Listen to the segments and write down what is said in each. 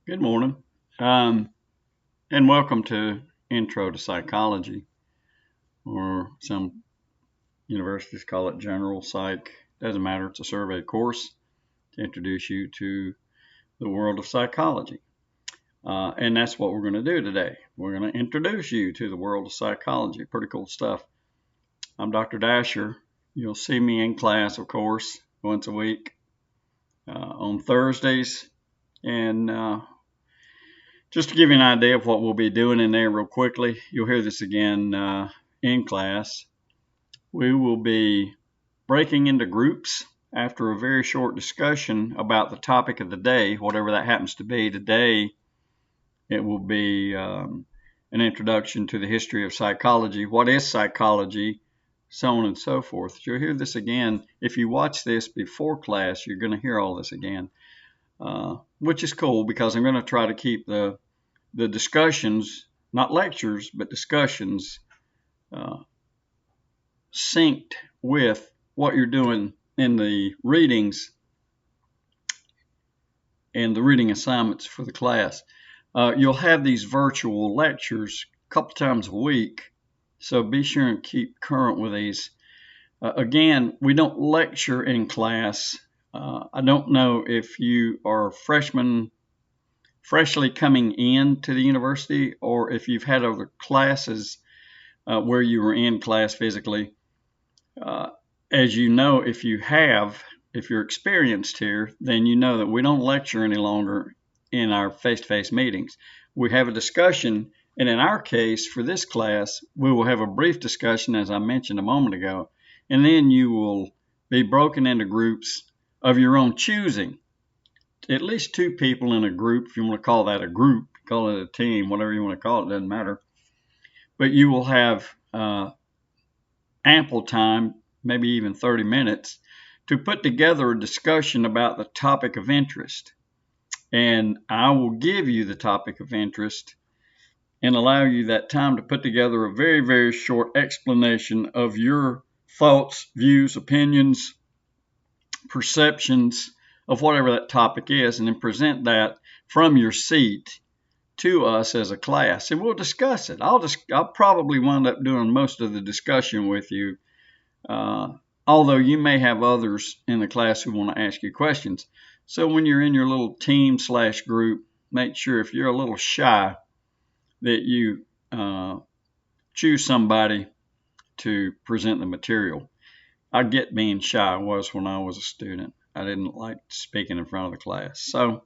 Good morning, um, and welcome to Intro to Psychology, or some universities call it General Psych. Doesn't matter, it's a survey course to introduce you to the world of psychology. And that's what we're going to do today. We're going to introduce you to the world of psychology. Pretty cool stuff. I'm Dr. Dasher. You'll see me in class, of course, once a week on Thursdays. And just to give you an idea of what we'll be doing in there real quickly, you'll hear this again in class. We will be breaking into groups after a very short discussion about the topic of the day, whatever that happens to be. Today, it will be an introduction to the history of psychology. What is psychology? So on and so forth. You'll hear this again. If you watch this before class, you're going to hear all this again, which is cool because I'm going to try to keep the discussions, not lectures, but discussions, synced with what you're doing in the readings and the reading assignments for the class. You'll have these virtual lectures a couple times a week, so be sure and keep current with these. Again, we don't lecture in class. I don't know if you are freshmen freshly coming in to the university or if you've had other classes where you were in class physically. As you know, if you're experienced here, then you know that we don't lecture any longer in our face-to-face meetings. We have a discussion, and in our case, for this class, we will have a brief discussion, as I mentioned a moment ago, and then you will be broken into groups of your own choosing. At least two people in a group, if you want to call that a group, call it a team, whatever you want to call it, doesn't matter. But you will have ample time, maybe even 30 minutes, to put together a discussion about the topic of interest. And I will give you the topic of interest and allow you that time to put together a very, very short explanation of your thoughts, views, opinions, perceptions of whatever that topic is, and then present that from your seat to us as a class, and we'll discuss it. I'll probably wind up doing most of the discussion with you, although you may have others in the class who want to ask you questions. So when you're in your little team / group, make sure if you're a little shy that you choose somebody to present the material. I get being shy. I was when I was a student. I didn't like speaking in front of the class. So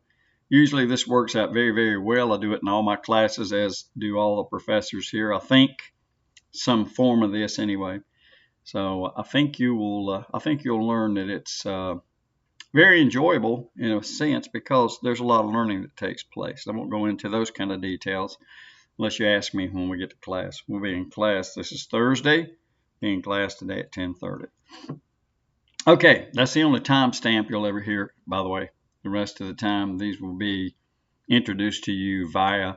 usually this works out very, very well. I do it in all my classes, as do all the professors here. I think some form of this anyway. So I think you'll learn that it's very enjoyable in a sense because there's a lot of learning that takes place. I won't go into those kind of details unless you ask me when we get to class. We'll be in class. This is Thursday. Be in class today at 10:30. Okay, that's the only timestamp you'll ever hear, by the way. The rest of the time, these will be introduced to you via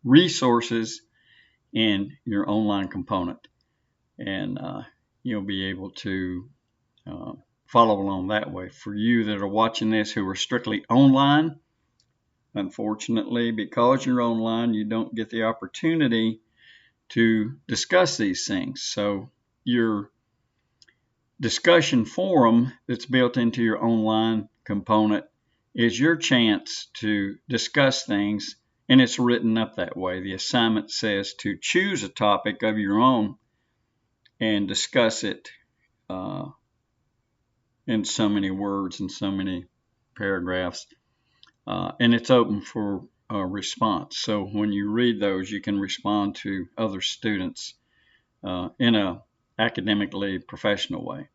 resources in your online component. And you'll be able to follow along that way. For you that are watching this who are strictly online, unfortunately, because you're online, you don't get the opportunity to discuss these things. So your discussion forum that's built into your online component is your chance to discuss things, and it's written up that way. The assignment says to choose a topic of your own and discuss it in so many words and so many paragraphs, and it's open for response. So when you read those, you can respond to other students in a academically professional way.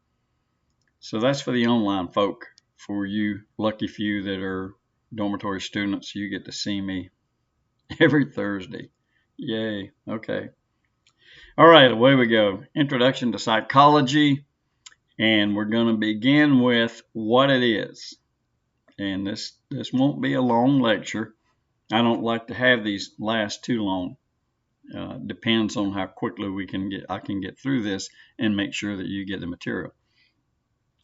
So that's for the online folk. For you lucky few that are dormitory students, you get to see me every Thursday. Yay. Okay. All right, away we go. Introduction to psychology. And we're going to begin with what it is. And this won't be a long lecture. I don't like to have these last too long. Depends on how quickly I can get through this and make sure that you get the material.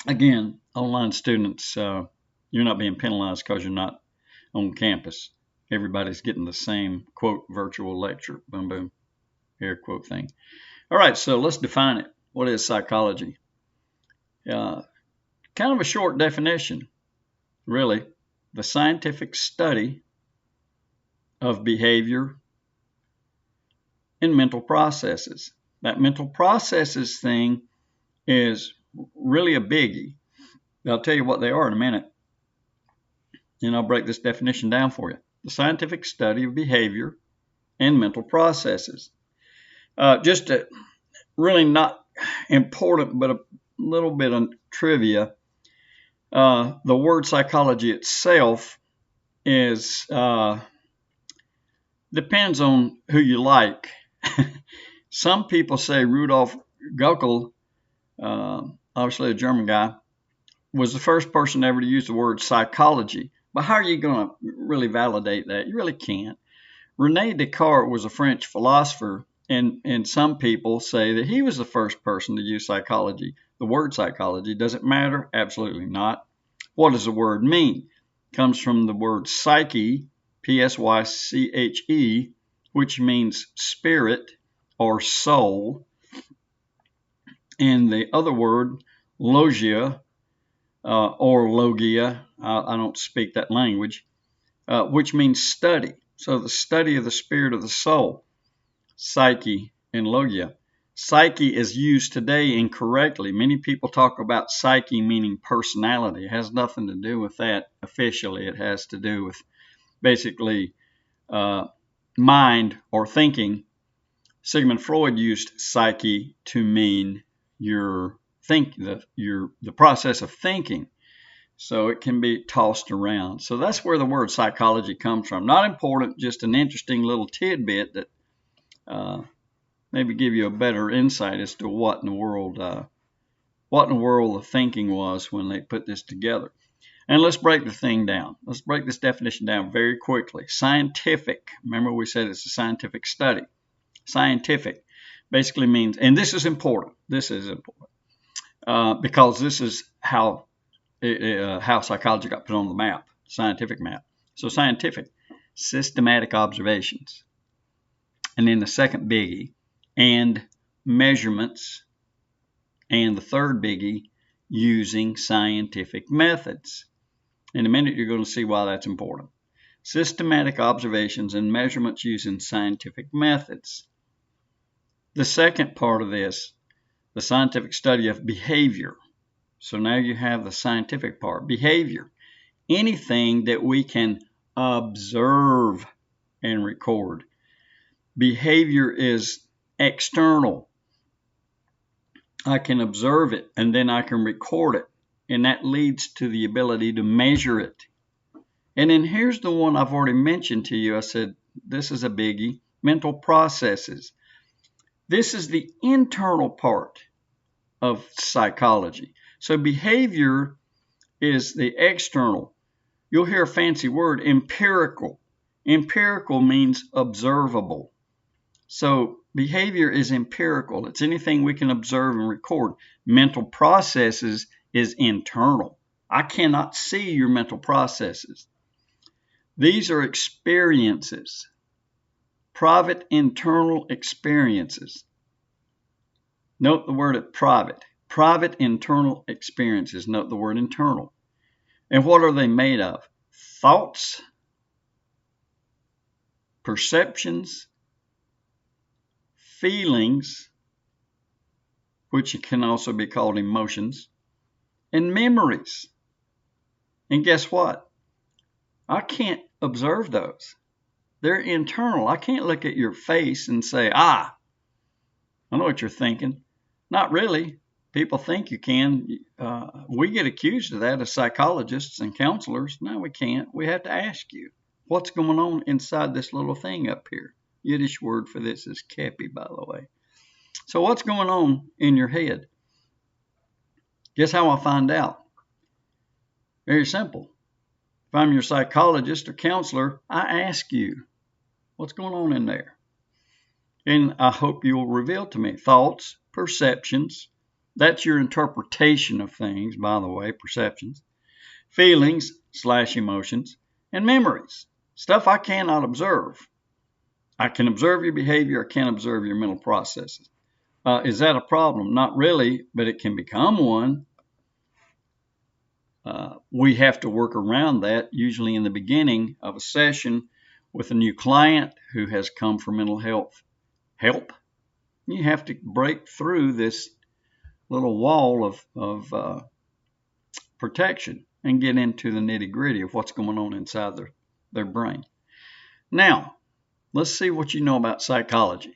Again, online students, you're not being penalized because you're not on campus. everybody's getting the same, quote, virtual lecture, boom, boom, air quote thing. All right, so let's define it. What is psychology? Kind of a short definition, really. The scientific study of behavior and mental processes. That mental processes thing is really a biggie. I'll tell you what they are in a minute, and I'll break this definition down for you. The scientific study of behavior and mental processes. Just really not important, but a little bit of trivia. The word psychology itself is depends on who you like. Some people say Rudolf Guckel, obviously a German guy, was the first person ever to use the word psychology. But how are you going to really validate that? You really can't. René Descartes was a French philosopher, and some people say that he was the first person to use psychology. The word psychology, does it matter? Absolutely not. What does the word mean? It comes from the word psyche, P-S-Y-C-H-E, which means spirit or soul. And the other word, logia, or logia, I don't speak that language, which means study. So the study of the spirit of the soul, psyche and logia. Psyche is used today incorrectly. Many people talk about psyche meaning personality. It has nothing to do with that officially. It has to do with basically mind or thinking. Sigmund Freud used psyche to mean the process of thinking. So it can be tossed around. So that's where the word psychology comes from. Not important, just an interesting little tidbit that maybe give you a better insight as to what in the world the thinking was when they put this together. And let's break the thing down. Let's break this definition down very quickly. Scientific. Remember we said it's a scientific study. Scientific basically means, and this is important. This is important because this is how psychology got put on the map, scientific map. So scientific, systematic observations. And then the second biggie, and measurements. And the third biggie, using scientific methods. In a minute, you're going to see why that's important. Systematic observations and measurements using scientific methods. The second part of this, the scientific study of behavior. So now you have the scientific part, behavior. Anything that we can observe and record. Behavior is external. I can observe it and then I can record it. And that leads to the ability to measure it. And then here's the one I've already mentioned to you. I said, this is a biggie, mental processes. This is the internal part of psychology. So behavior is the external. You'll hear a fancy word, empirical. Empirical means observable. So behavior is empirical. It's anything we can observe and record. Mental processes is internal. I cannot see your mental processes. These are experiences, private internal experiences. Note the word private. Private internal experiences. Note the word internal. And what are they made of? Thoughts, perceptions, feelings, which can also be called emotions, and memories. And guess what? I can't observe those. They're internal. I can't look at your face and say, I know what you're thinking. Not really. People think you can. We get accused of that as psychologists and counselors. No, we can't. We have to ask you, what's going on inside this little thing up here? Yiddish word for this is kepi, by the way. So what's going on in your head? Guess how I find out? Very simple. If I'm your psychologist or counselor, I ask you, what's going on in there? And I hope you'll reveal to me thoughts, perceptions. That's your interpretation of things, by the way, perceptions. Feelings / emotions, and memories. Stuff I cannot observe. I can observe your behavior. I can't observe your mental processes. Is that a problem? Not really, but it can become one. We have to work around that, usually in the beginning of a session with a new client who has come for mental health help. You have to break through this little wall of protection and get into the nitty-gritty of what's going on inside their brain. Now, let's see what you know about psychology.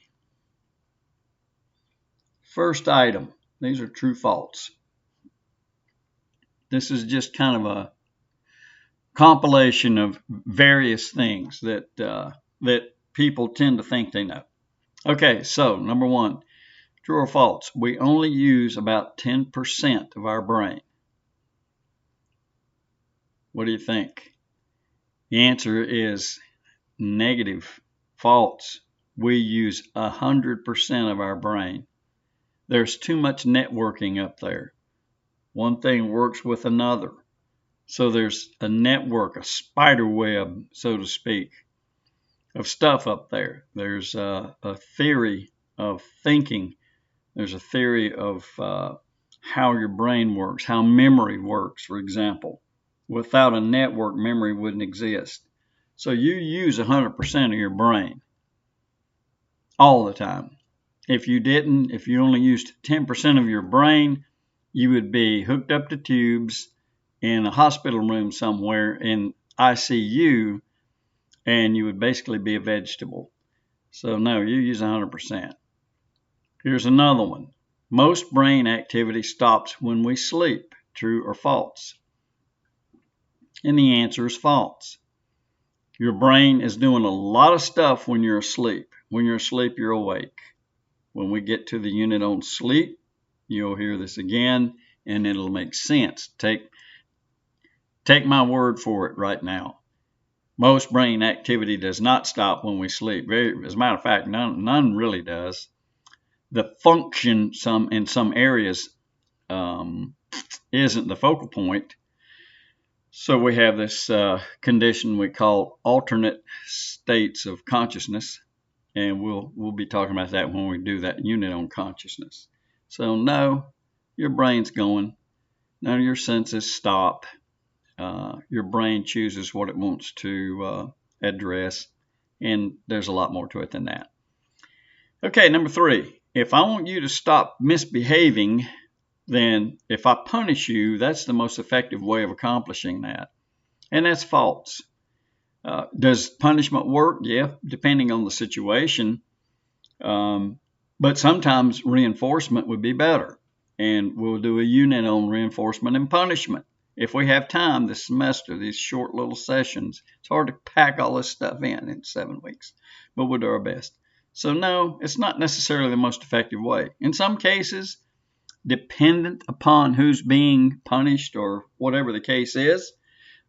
First item, these are true false. This is just kind of a compilation of various things that people tend to think they know. Okay, so number one, true or false? We only use about 10% of our brain. What do you think? The answer is negative, false. We use 100% of our brain. There's too much networking up there. One thing works with another. So there's a network, a spider web, so to speak, of stuff up there. There's a theory of thinking. There's a theory of how your brain works, how memory works, for example. Without a network, memory wouldn't exist. So you use 100% of your brain all the time. If you didn't, if you only used 10% of your brain, you would be hooked up to tubes in a hospital room somewhere in ICU, and you would basically be a vegetable. So no, you use 100%. Here's another one. Most brain activity stops when we sleep. True or false? And the answer is false. Your brain is doing a lot of stuff when you're asleep. When you're asleep, you're awake. When we get to the unit on sleep, you'll hear this again, and it'll make sense. Take my word for it right now. Most brain activity does not stop when we sleep. As a matter of fact, none really does. The function in some areas isn't the focal point. So we have this condition we call alternate states of consciousness, and we'll be talking about that when we do that unit on consciousness. So no, your brain's going. None of your senses stop. Your brain chooses what it wants to address, and there's a lot more to it than that. Okay, number 3. If I want you to stop misbehaving, then if I punish you, that's the most effective way of accomplishing that. And that's false. Does punishment work? Yeah, depending on the situation. But sometimes reinforcement would be better. And we'll do a unit on reinforcement and punishment. If we have time this semester, these short little sessions, it's hard to pack all this stuff in 7 weeks, but we'll do our best. So no, it's not necessarily the most effective way. In some cases, dependent upon who's being punished or whatever the case is,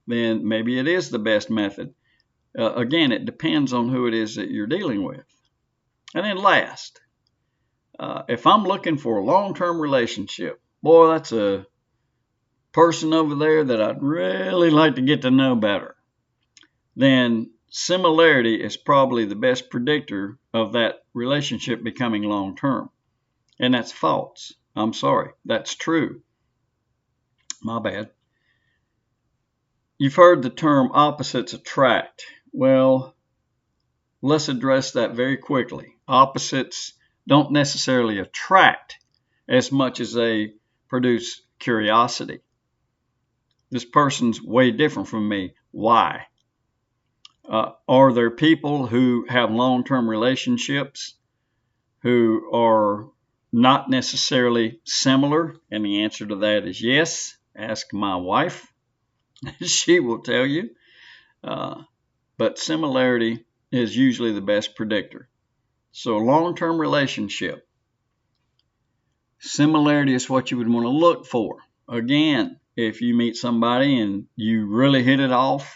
then maybe it is the best method. Again, it depends on who it is that you're dealing with. And then last, if I'm looking for a long-term relationship, boy, that's a person over there that I'd really like to get to know better, then similarity is probably the best predictor of that relationship becoming long-term. And that's false. I'm sorry, that's true. My bad. You've heard the term opposites attract. Well, let's address that very quickly. Opposites don't necessarily attract as much as they produce curiosity. This person's way different from me. Why? Are there people who have long-term relationships who are not necessarily similar? And the answer to that is yes. Ask my wife. She will tell you. But similarity is usually the best predictor. So a long-term relationship, similarity is what you would want to look for. Again, if you meet somebody and you really hit it off,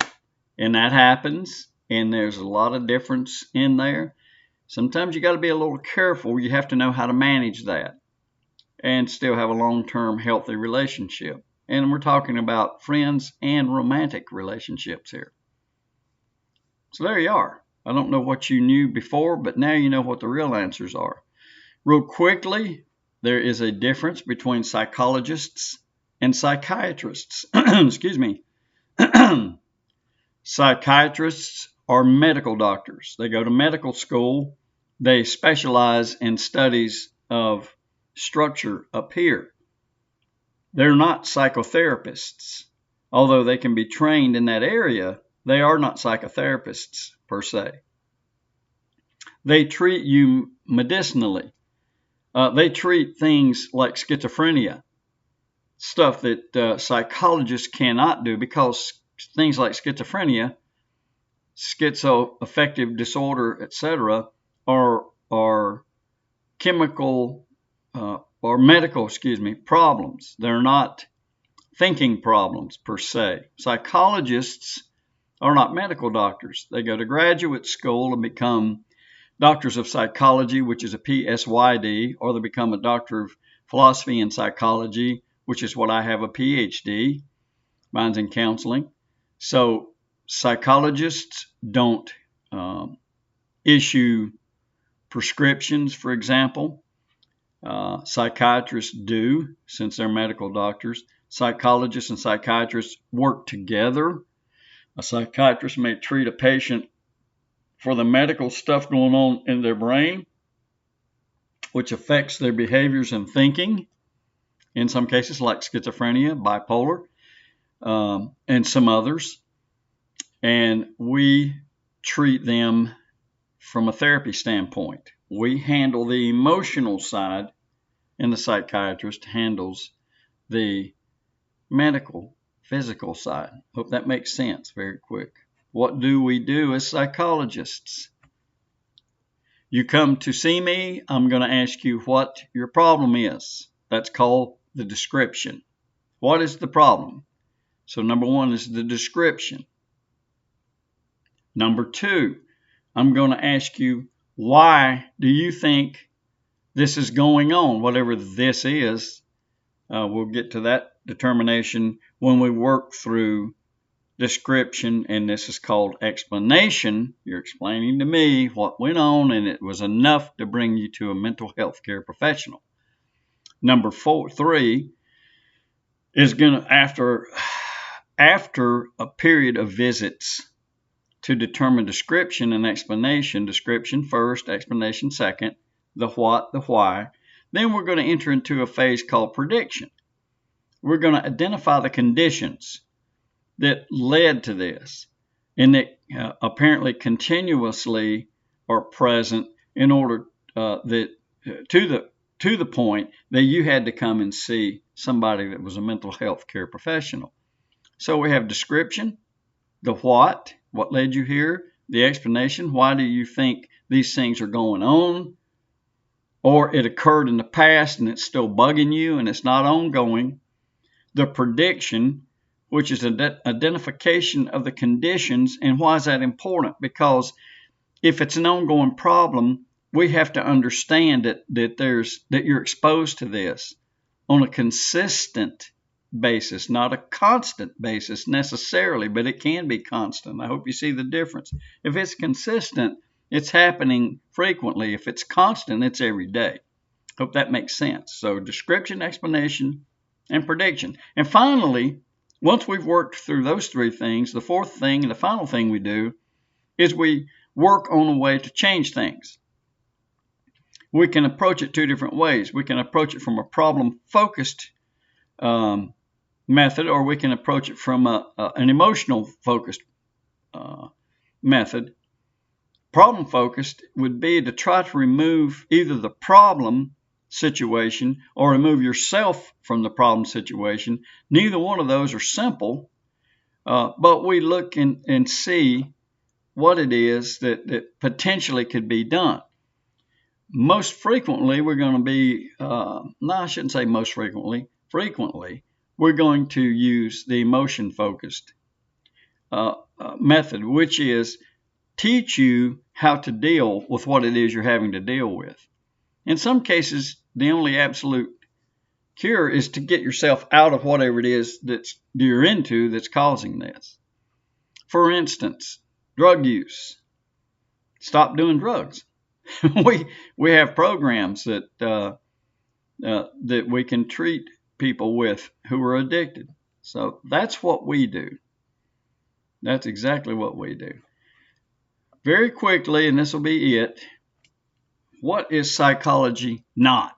and that happens, and there's a lot of difference in there, sometimes you got to be a little careful. You have to know how to manage that and still have a long-term healthy relationship. And we're talking about friends and romantic relationships here. So there you are. I don't know what you knew before, but now you know what the real answers are. Real quickly, there is a difference between psychologists and psychiatrists. Excuse me. Psychiatrists are medical doctors. They go to medical school. They specialize in studies of structure up here. They're not psychotherapists. Although they can be trained in that area, they are not psychotherapists per se. They treat you medicinally. They treat things like schizophrenia, stuff that psychologists cannot do, because things like schizophrenia, schizoaffective disorder, etc., are chemical or medical, problems. They're not thinking problems per se. Psychologists are not medical doctors. They go to graduate school and become doctors of psychology, which is a PsyD, or they become a doctor of philosophy and psychology, which is what I have, a PhD. Mine's in counseling. So psychologists don't issue prescriptions, for example. Psychiatrists do, since they're medical doctors. Psychologists and psychiatrists work together. A psychiatrist may treat a patient for the medical stuff going on in their brain, which affects their behaviors and thinking, in some cases like schizophrenia, bipolar, and some others. And we treat them from a therapy standpoint. We handle the emotional side, and the psychiatrist handles the medical, physical side. Hope that makes sense very quick. What do we do as psychologists? You come to see me, I'm going to ask you what your problem is. That's called the description. What is the problem? So number one is the description. Number two, I'm going to ask you, why do you think this is going on, whatever this is? We'll get to that determination when we work through description, and this is called explanation. You're explaining to me what went on, and it was enough to bring you to a mental health care professional. Number three is going to, after a period of visits to determine description and explanation, description first, explanation second, the what, the why, then we're going to enter into a phase called prediction. We're going to identify the conditions that led to this, and that apparently continuously are present in order that to the point that you had to come and see somebody that was a mental health care professional. So we have description, the what led you here, the explanation, why do you think these things are going on, or it occurred in the past and it's still bugging you and it's not ongoing, the prediction, which is an identification of the conditions. And why is that important? Because if it's an ongoing problem, we have to understand that you're exposed to this on a consistent basis, not a constant basis necessarily, but it can be constant. I hope you see the difference. If it's consistent, it's happening frequently. If it's constant, it's every day. Hope that makes sense. So description, explanation, and prediction. And finally, once we've worked through those three things, the fourth thing and the final thing we do is we work on a way to change things. We can approach it two different ways. We can approach it from a problem-focused method, or we can approach it from an emotional-focused method. Problem-focused would be to try to remove either the problem situation or remove yourself from the problem situation. Neither one of those are simple, but we look and see what it is that potentially could be done. Most frequently, we're going to be, I shouldn't say most frequently, we're going to use the emotion-focused method, which is teach you how to deal with what it is you're having to deal with. In some cases, the only absolute cure is to get yourself out of whatever it is that you're into that's causing this. For instance, drug use. Stop doing drugs. we have programs that that we can treat people with who are addicted. So that's what we do. That's exactly what we do. Very quickly, and this will be it. What is psychology not?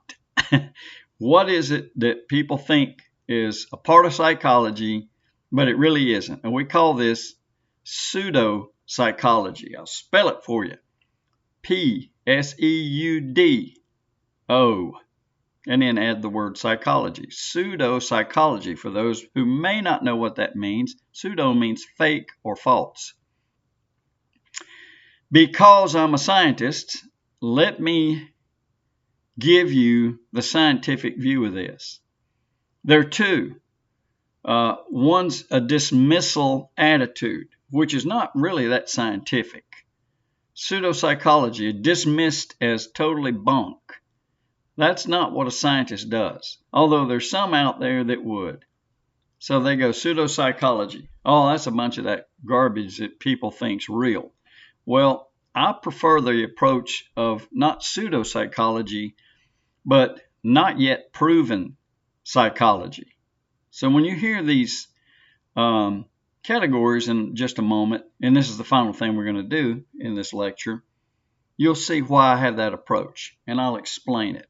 What is it that people think is a part of psychology, but it really isn't? And we call this pseudo-psychology. I'll spell it for you. Pseudo, and then add the word psychology. Pseudo-psychology, for those who may not know what that means. Pseudo means fake or false. Because I'm a scientist, let me give you the scientific view of this. There are two. One's a dismissal attitude, which is not really that scientific. Pseudopsychology, dismissed as totally bunk. That's not what a scientist does, although there's some out there that would. So they go pseudopsychology. Oh, that's a bunch of that garbage that people think's real. Well, I prefer the approach of not pseudopsychology, but not yet proven psychology. So when you hear these categories in just a moment, and this is the final thing we're going to do in this lecture, you'll see why I have that approach, and I'll explain it.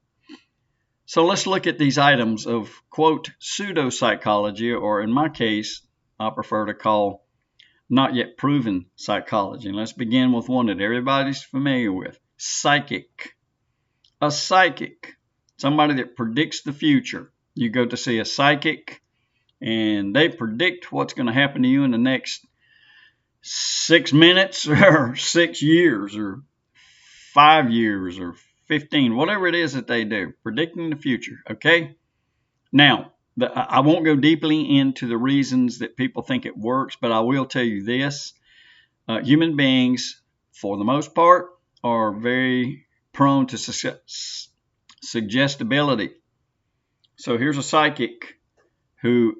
So let's look at these items of, quote, pseudopsychology, or in my case, I prefer to call not yet proven psychology. And let's begin with one that everybody's familiar with, psychic. A psychic, somebody that predicts the future. You go to see a psychic, and they predict what's going to happen to you in the next 6 minutes or 6 years or 5 years or 15, whatever it is that they do, predicting the future, okay? Now, I won't go deeply into the reasons that people think it works, but I will tell you this. Human beings, for the most part, are very prone to suggestibility. So here's a psychic who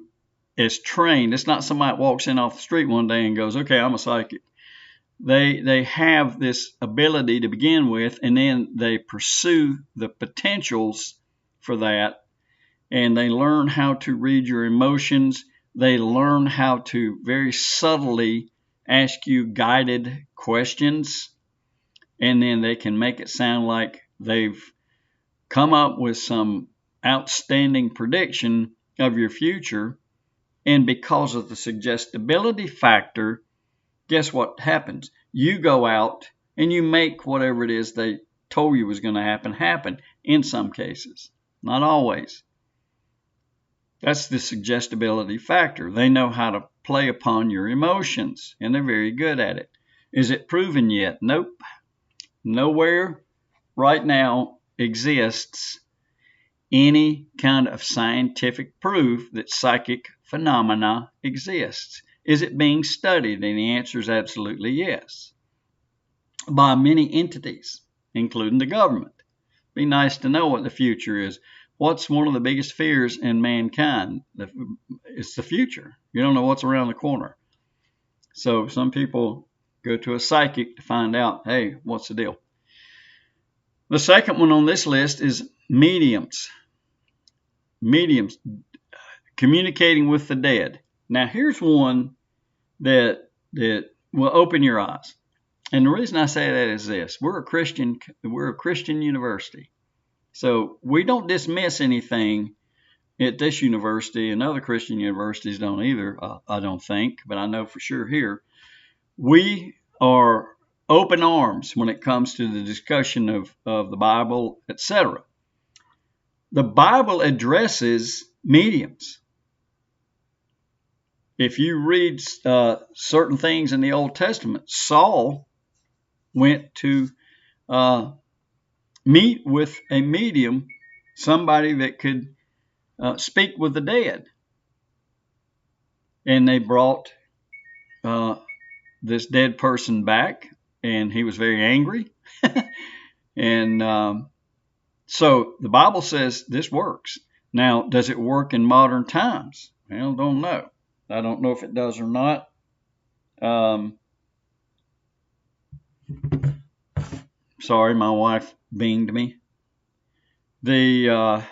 is trained. It's not somebody that walks in off the street one day and goes, okay, I'm a psychic. They have this ability to begin with, and then they pursue the potentials for that, and they learn how to read your emotions. They learn how to very subtly ask you guided questions, and then they can make it sound like they've come up with some outstanding prediction of your future. And because of the suggestibility factor, guess what happens? You go out and you make whatever it is they told you was going to happen in some cases, not always. That's the suggestibility factor. They know how to play upon your emotions, and they're very good at it. Is it proven yet? Nope. Nowhere right now exists any kind of scientific proof that psychic phenomena exists. Is it being studied? And the answer is absolutely yes, by many entities, including the government. Be nice to know what the future is. What's one of the biggest fears in mankind? It's the future. You don't know what's around the corner. So some people go to a psychic to find out, hey, what's the deal? The second one on this list is mediums. Mediums, communicating with the dead. Now, here's one that will open your eyes. And the reason I say that is this. We're a Christian university. So we don't dismiss anything at this university, and other Christian universities don't either, I don't think, but I know for sure here. We are open arms when it comes to the discussion of the Bible, etc. The Bible addresses mediums. If you read certain things in the Old Testament, Saul went to meet with a medium, somebody that could speak with the dead. And they brought this dead person back, and he was very angry. And so the Bible says this works. Now, does it work in modern times? Well, don't know. I don't know if it does or not. Sorry, my wife binged me. The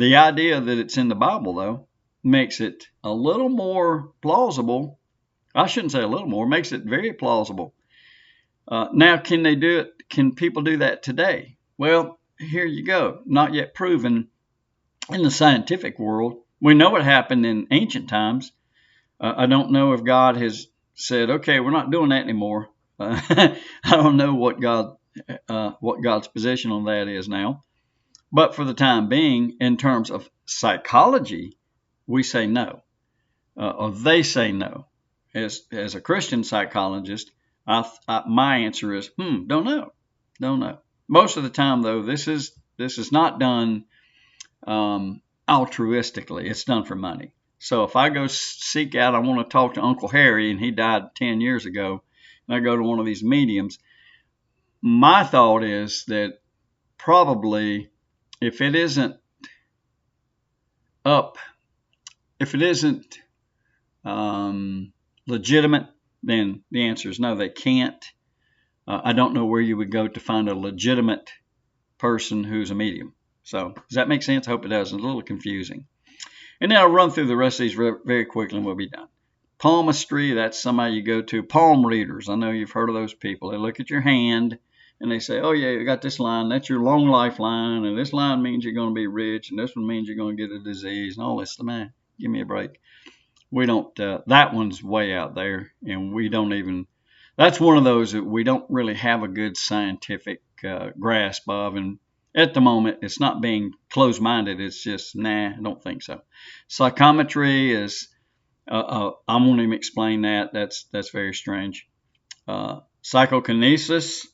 idea that it's in the Bible, though, makes it a little more plausible. I shouldn't say a little more, makes it very plausible. Now, can they do it? Can people do that today? Well, here you go. Not yet proven in the scientific world. We know what happened in ancient times. I don't know if God has said, okay, we're not doing that anymore. I don't know what God's position on that is now. But for the time being, in terms of psychology, we say no, or they say no. As a Christian psychologist, my answer is, don't know. Most of the time, though, this is not done altruistically. It's done for money. So if I go seek out, I want to talk to Uncle Harry, and he died 10 years ago, and I go to one of these mediums, my thought is that probably if it isn't legitimate, then the answer is no, they can't. I don't know where you would go to find a legitimate person who's a medium. So does that make sense? I hope it does. It's a little confusing. And then I'll run through the rest of these very quickly and we'll be done. Palmistry, that's somebody you go to. Palm readers, I know you've heard of those people. They look at your hand and they say, oh yeah, you got this line, that's your long life line, and this line means you're going to be rich, and this one means you're going to get a disease, and all this. Man, give me a break. We don't, that one's way out there, and we don't even, that's one of those that we don't really have a good scientific grasp of, and at the moment, it's not being closed-minded. It's just, I don't think so. Psychometry is, I won't even explain that. That's very strange. Psychokinesis,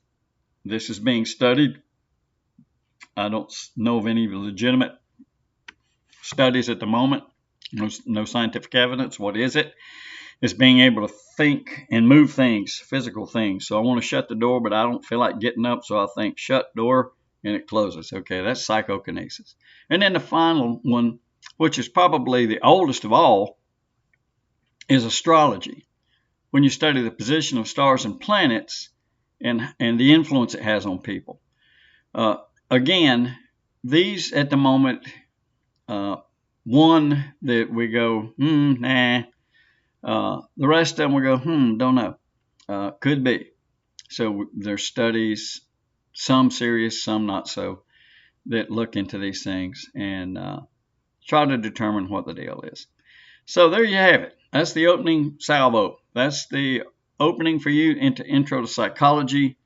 this is being studied. I don't know of any legitimate studies at the moment. No scientific evidence. What is it? It's being able to think and move things, physical things. So I want to shut the door, but I don't feel like getting up, so I think shut door, and it closes. Okay, that's psychokinesis. And then the final one, which is probably the oldest of all, is astrology. When you study the position of stars and planets and the influence it has on people. Again, these at the moment, one that we go, nah. The rest of them we go, don't know. Could be. So there's studies, some serious, some not so, that look into these things and try to determine what the deal is. So there you have it. That's the opening salvo. That's the opening for you into Intro to Psychology.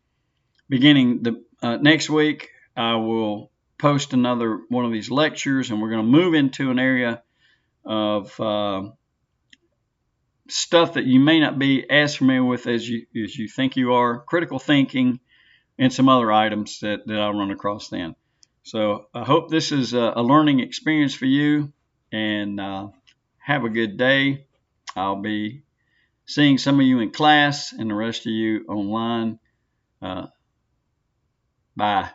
Beginning the next week, I will post another one of these lectures, and we're going to move into an area of stuff that you may not be as familiar with as you think you are, critical thinking, and some other items that I'll run across then. So I hope this is a learning experience for you, and have a good day. I'll be seeing some of you in class and the rest of you online. Bye.